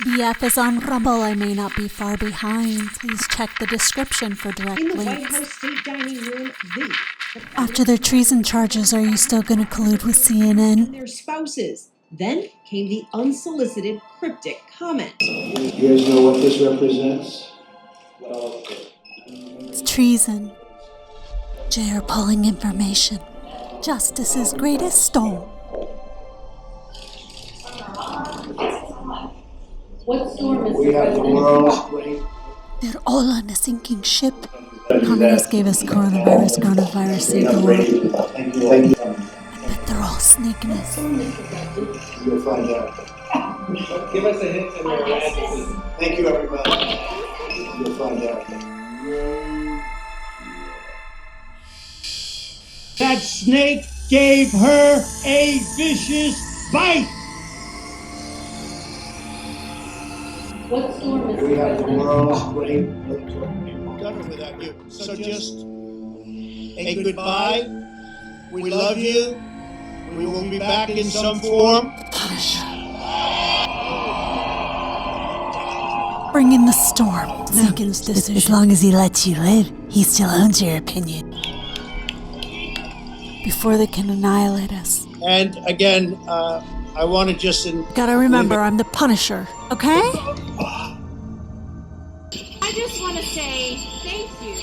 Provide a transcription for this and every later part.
PDF is on Rumble. I may not be far behind. Please check the description for direct In the White links. House State Dining Room, After their treason charges, are you still going to collude with CNN? and their spouses. Then came the unsolicited cryptic comment. You guys know what this represents? Well, It's treason. Jay are pulling information. Justice's greatest storm. What storm is we have the world's great. They're all on a sinking ship. Communists gave us coronavirus saved the world. Thank you. But they're all snaking us. You'll find out. Give us a hint in your addresses. Thank you, everybody. You'll find out. That snake gave her a vicious bite. What storm is We have the world's great military. Done without you. So just a goodbye. We love you. We will be back in some form. Bring in the storm. Lincoln's decision. As long as he lets you live, he still owns your opinion. Before they can annihilate us. And again, I want to just... Gotta remember, I'm the Punisher, okay? I just want to say thank you.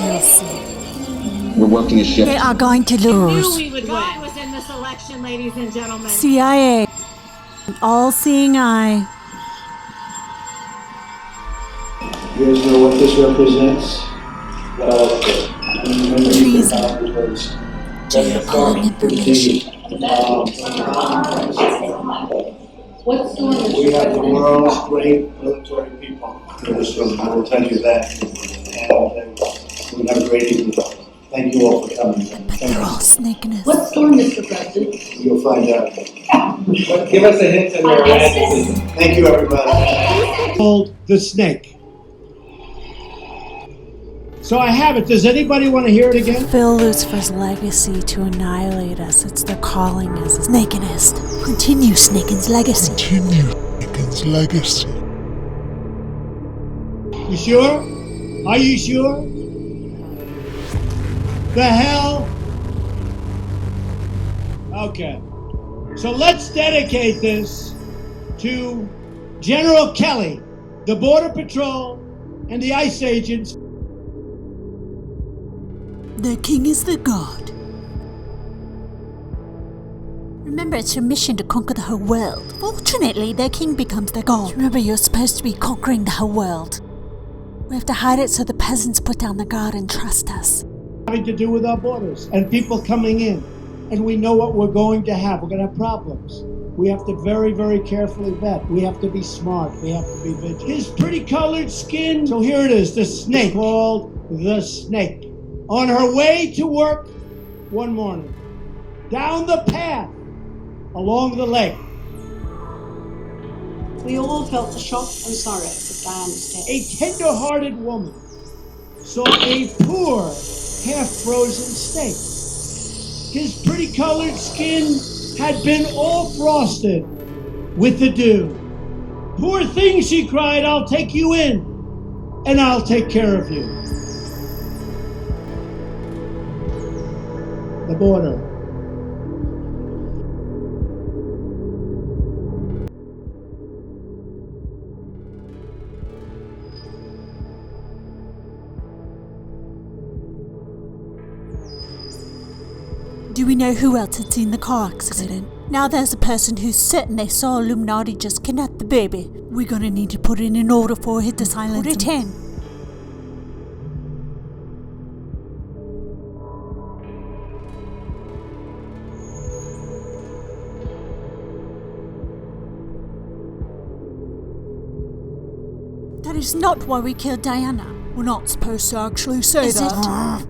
You'll see. We're working a ship. They are going to Knew lose. we would God was in this election, ladies and gentlemen. CIA. All-seeing eye. You guys know what this represents? Well, Treason. Jay are pulling information. What storm is we have the world's great military people in this room. I will tell you that. And we have great people. Thank you all for coming. They're all snaking us. What storm, Mr. President? You'll find out. Give us a hint in your addresses. Thank you, everybody. Called the snake. So I have it. Does anybody want to hear it again? Fulfill Lucifer's legacy to annihilate us. It's their calling as a snakinist. Continue Snakin's legacy. Continue Snakin's legacy. You sure? Are you sure? The hell? Okay. So let's dedicate this to General Kelly, the Border Patrol, and the ICE agents. Their king is the god. Remember, it's your mission to conquer the whole world. Fortunately, their king becomes their god. Remember, you're supposed to be conquering the whole world. We have to hide it so the peasants put down the guard and trust us. Having to do with our borders and people coming in. And we know what we're going to have. We're going to have problems. We have to very, very carefully vet. We have to be smart. We have to be vigilant. His pretty colored skin. So here it is, the snake, called the snake. On her way to work one morning, down the path, along the lake. We all felt the shock and sorrow of Diana's death. A tender-hearted woman saw a poor, half-frozen snake. His pretty colored skin had been all frosted with the dew. Poor thing, she cried, I'll take you in, and I'll take care of you. The border. Do we know who else had seen the car accident? Now there's a person who's certain they saw Illuminati just kidnap the baby. We're gonna need to put it in order for it to silence Put it in. That is not why we killed Diana. We're not supposed to actually say that.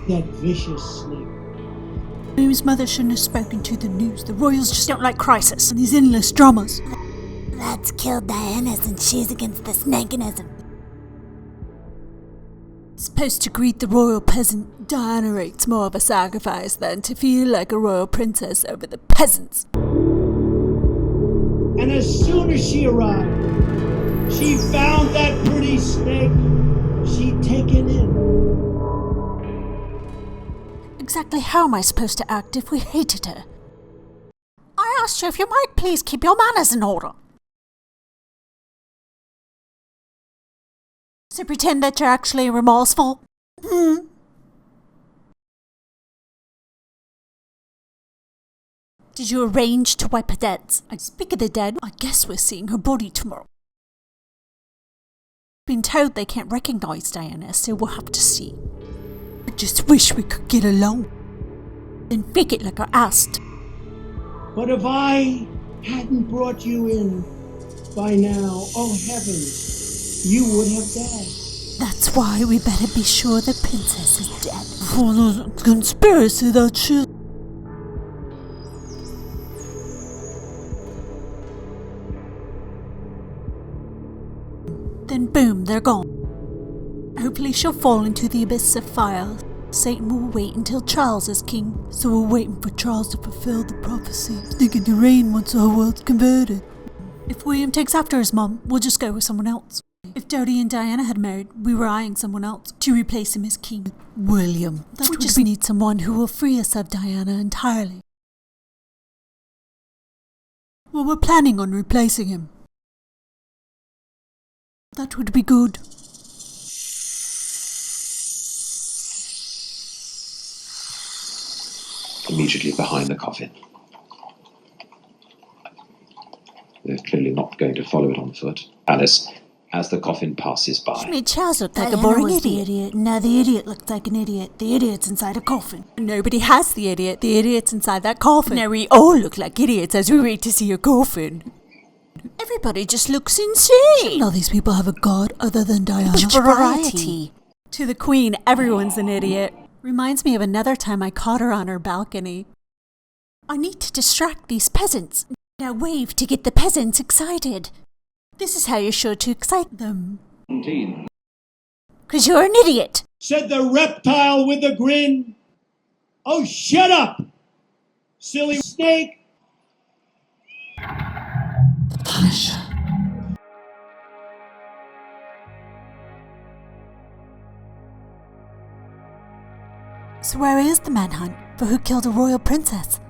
That vicious snake. His mother shouldn't have spoken to the news. The royals just don't like crisis and these endless dramas. Let's kill Diana since she's against the snakeism. Supposed to greet the royal peasant. Diana rates more of a sacrifice than to feel like a royal princess over the peasants. And as soon as she arrived, she found that pretty snake she'd taken in. Exactly how am I supposed to act if we hated her? I asked you if you might please keep your manners in order. So pretend that you're actually remorseful? Did you arrange to wipe her debts? I speak of the dead, I guess we're seeing her body tomorrow. Been told they can't recognize Diana, so we'll have to see. I just wish we could get along. Then fake it like I asked. But if I hadn't brought you in by now, oh heavens, you would have died. That's why we better be sure the princess is dead. For the conspiracy that she... Then boom, they're gone. Hopefully she'll fall into the abyss of fire. Satan will wait until Charles is king. So we're waiting for Charles to fulfill the prophecy. Sticking to reign once the whole world's converted. If William takes after his mum, we'll just go with someone else. If Dodie and Diana had married, we were eyeing someone else to replace him as king. William. We just need someone who will free us of Diana entirely. Well, we're planning on replacing him. That would be good. Immediately behind the coffin. They're clearly not going to follow it on foot. Alice, as the coffin passes by. She made Charles look like a boring idiot. Now the idiot looks like an idiot. The idiot's inside a coffin. Nobody has the idiot. The idiot's inside that coffin. Now we all look like idiots as we wait to see a coffin. Everybody just looks insane. None of these people have a god other than Diana. Variety. To the queen, everyone's an idiot. Reminds me of another time I caught her on her balcony. I need to distract these peasants. Now wave to get the peasants excited. This is how you're sure to excite them. 'Cause you're an idiot. Said the reptile with a grin. Oh, shut up, silly snake. So where is the manhunt for who killed a royal princess?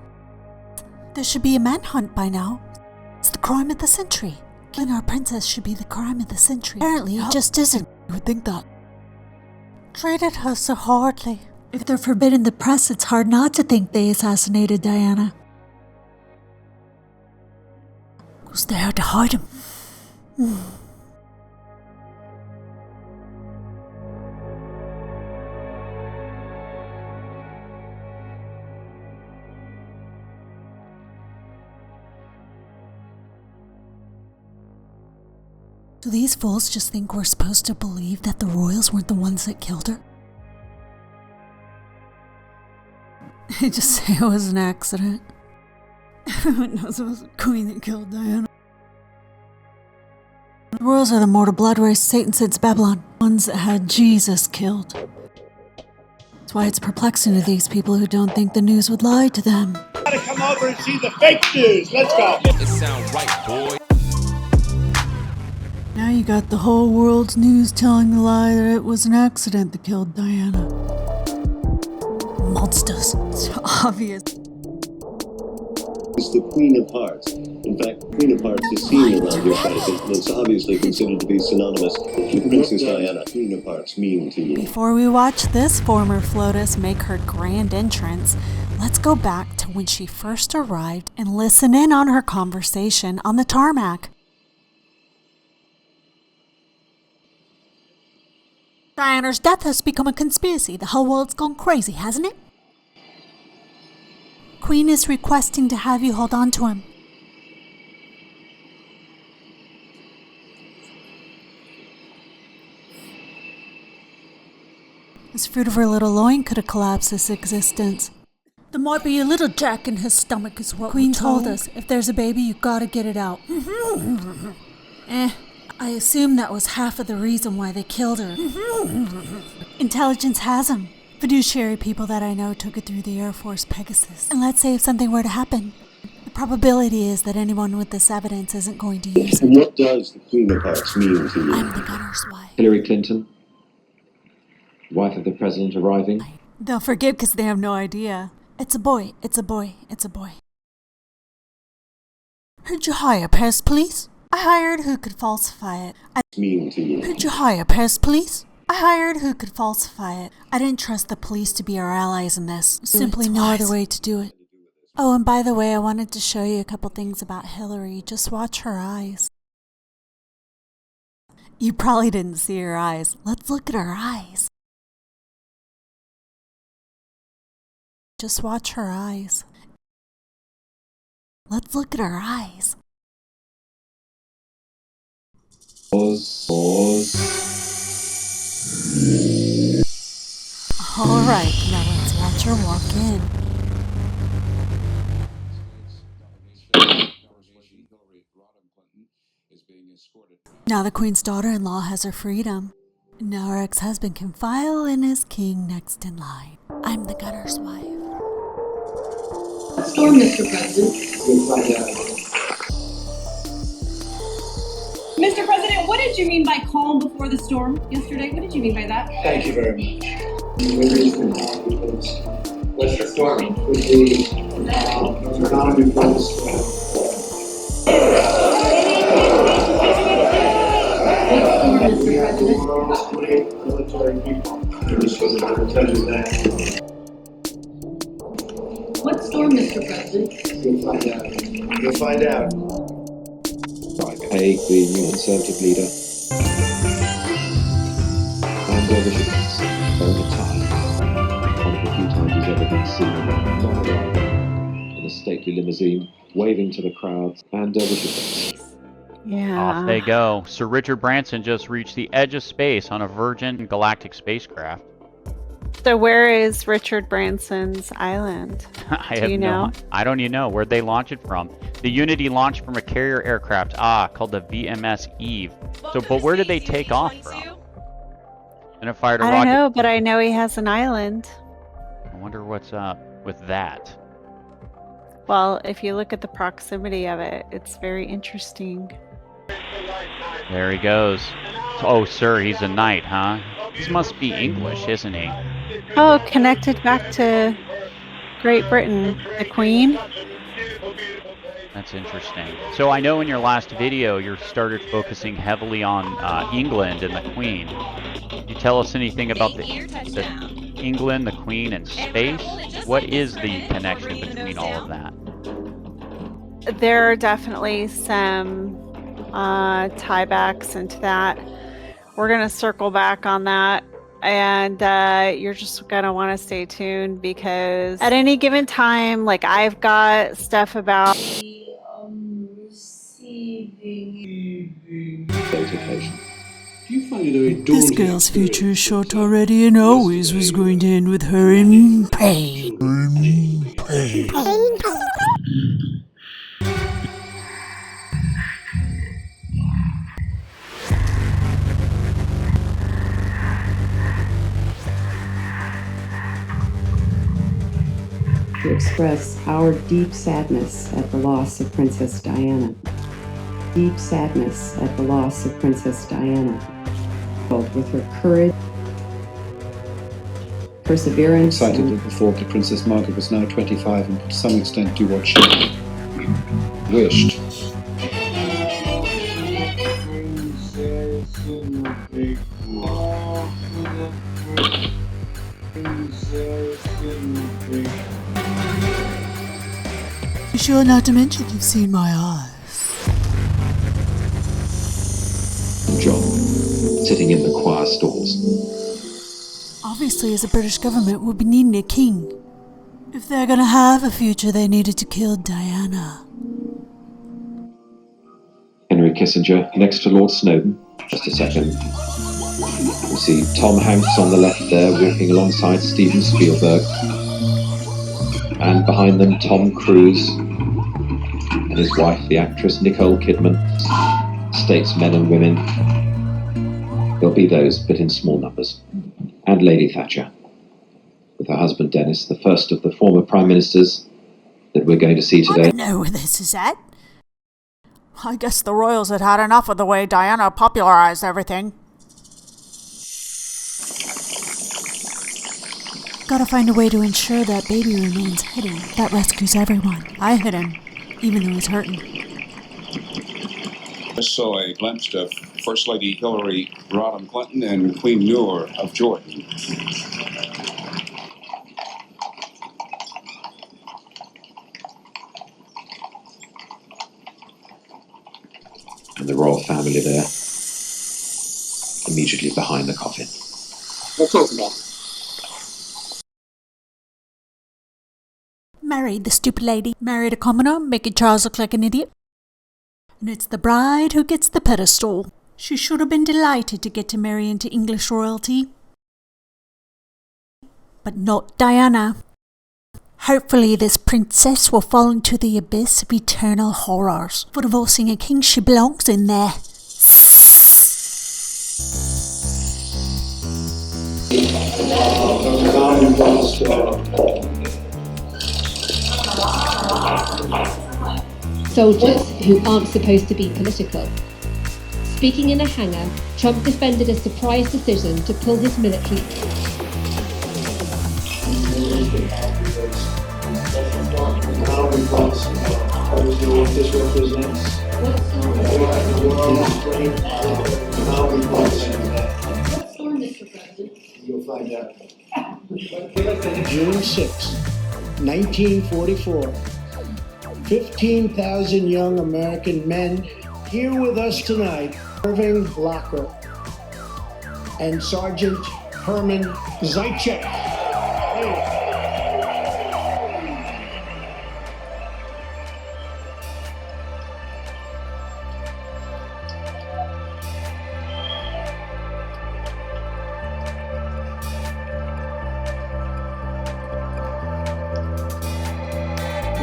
There should be a manhunt by now. It's the crime of the century. Killing our princess should be the crime of the century. Apparently it just isn't. You would think that. Treated her so hardly. If they're forbidden the press, it's hard not to think they assassinated Diana. Because they had to hide him. Do these fools just think we're supposed to believe that the royals weren't the ones that killed her? They just say it was an accident. Everyone knows it was the queen that killed Diana. The royals are the mortal blood race Satan sends Babylon. Ones that had Jesus killed. That's why it's perplexing to these people who don't think the news would lie to them. Gotta come over and see the fake news. Let's go. It sound right, boy. Now you got the whole world's news telling the lie that it was an accident that killed Diana. Monsters. It's obvious. It's the Queen of Hearts. In fact, Queen of Hearts is seen around here quite a bit, and it's obviously considered to be synonymous with Princess Diana. Queen of Hearts mean to you. Before we watch this former FLOTUS make her grand entrance, let's go back to when she first arrived and listen in on her conversation on the tarmac. Diana's death has become a conspiracy. The whole world's gone crazy, hasn't it? Queen is requesting to have you hold on to him. This fruit of her little loin could have collapsed this existence. There might be a little jack in his stomach is what Queen told us. If there's a baby, you gotta get it out. I assume that was half of the reason why they killed her. Intelligence has him. Fiduciary people that I know took it through the Air Force Pegasus. And let's say if something were to happen, the probability is that anyone with this evidence isn't going to use it. And what does the Queen of Hearts mean to you? I'm the gunner's wife. Hillary Clinton, wife of the president, arriving. They'll forget because they have no idea. It's a boy, it's a boy, it's a boy. Who'd you hire, Paris Police? I hired who could falsify it. Mean to you? Who'd you hire, Paris Police? I hired who could falsify it. I didn't trust the police to be our allies in this. Simply no other way to do it. Oh, and by the way, I wanted to show you a couple things about Hillary. Just watch her eyes. You probably didn't see her eyes. Let's look at her eyes. Just watch her eyes. Let's look at her eyes. Pause. Alright, now let's watch her walk in. Now the Queen's daughter-in-law has her freedom. Now her ex-husband can file in as king next in line. I'm the gunner's wife. Storm, Mr. President. We'll find out. Mr. President, what did you mean by calm before the storm yesterday? What did you mean by that? Thank you very much. What's the storm? With the economy bills. What storm, Mr. President? The world's 28 military people. I will tell you that. What storm, Mr. President? You'll find out. You'll find out. Right, Haig, the new Conservative leader. And Bishop very tired. One of the few times he's ever been seen in a stately limousine, waving to the crowds, and Bishop. Yeah. Off they go. Sir Richard Branson just reached the edge of space on a Virgin Galactic spacecraft. So where is Richard Branson's island? Do you know? I don't even know. Where'd they launch it from? The Unity launched from a carrier aircraft, called the VMS Eve. So, but where did they take off from? And it fired a rocket. I don't know, but I know he has an island. I wonder what's up with that. Well, if you look at the proximity of it, it's very interesting. There he goes. Oh, sir, he's a knight, huh? This must be English, isn't he? Oh, connected back to Great Britain, the Queen. That's interesting. So I know in your last video you started focusing heavily on England and the Queen. Can you tell us anything about the England, the Queen, and space? What is the connection between all of that? There are definitely some tiebacks into that. We're going to circle back on that. And you're just going to want to stay tuned because at any given time, like I've got stuff about Receiving. Do you find it very daunting? This girl's future is short already and always was going to end with her in pain. To express our deep sadness at the loss of Princess Diana. Deep sadness at the loss of Princess Diana. With her courage, perseverance, Excited that before the Princess Margaret was now 25 and to some extent do what she wished. Be sure not to mention you've seen my eyes. John, sitting in the choir stalls. Obviously, as a British government, we'll be needing a king. If they're gonna have a future, they needed to kill Diana. Henry Kissinger next to Lord Snowden. Just a second. We see Tom Hanks on the left there, walking alongside Steven Spielberg. And behind them, Tom Cruise and his wife, the actress Nicole Kidman. Statesmen and women. There'll be those, but in small numbers. And Lady Thatcher, with her husband Dennis, the first of the former prime ministers that we're going to see I today. don't know where this is at. I guess the royals had had enough of the way Diana popularized everything. Gotta find a way to ensure that baby remains hidden. That rescues everyone. I hid him, even though he's hurting. Just saw a glimpse of First Lady Hillary Rodham Clinton and Queen Noor of Jordan. And the royal family there, immediately behind the coffin. We'll talk about it. Married the stupid lady. Married a commoner, making Charles look like an idiot. And it's the bride who gets the pedestal. She should have been delighted to get to marry into English royalty. But not Diana. Hopefully this princess will fall into the abyss of eternal horrors. For divorcing a king, she belongs in there. Soldiers who aren't supposed to be political. Speaking in a hangar, Trump defended a surprise decision to pull his military. You'll find out. June 6, 1944. 15,000 young American men here with us tonight. Irving Locker and Sergeant Herman Zaitchik.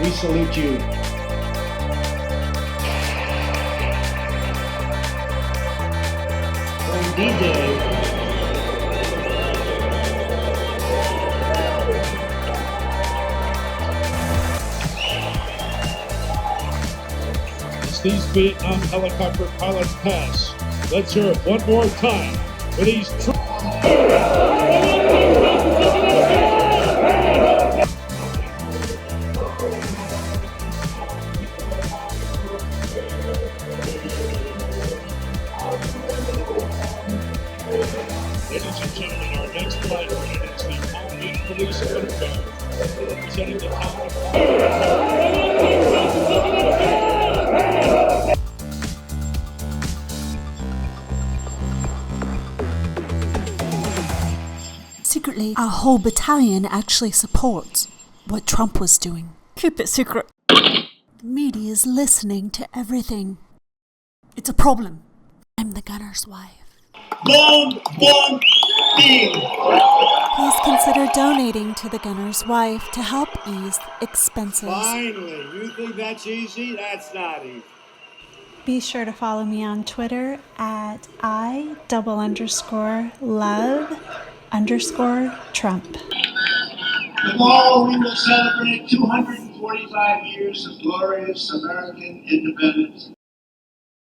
We salute you. On D-Day, as these Vietnam helicopter pilots pass, let's hear it one more time for these troops. Ladies and gentlemen, our next flight unit is the Army Police Foot Guard, representing the town of... Secretly, our whole battalion actually supports what Trump was doing. Keep it secret. The media is listening to everything. It's a problem. I'm the gunner's wife. Bomb, bomb, deal. Please consider donating to the gunner's wife to help ease expenses. Finally, you think that's easy? That's not easy. Be sure to follow me on Twitter at I_love_Trump. Tomorrow we will celebrate 245 years of glorious American independence.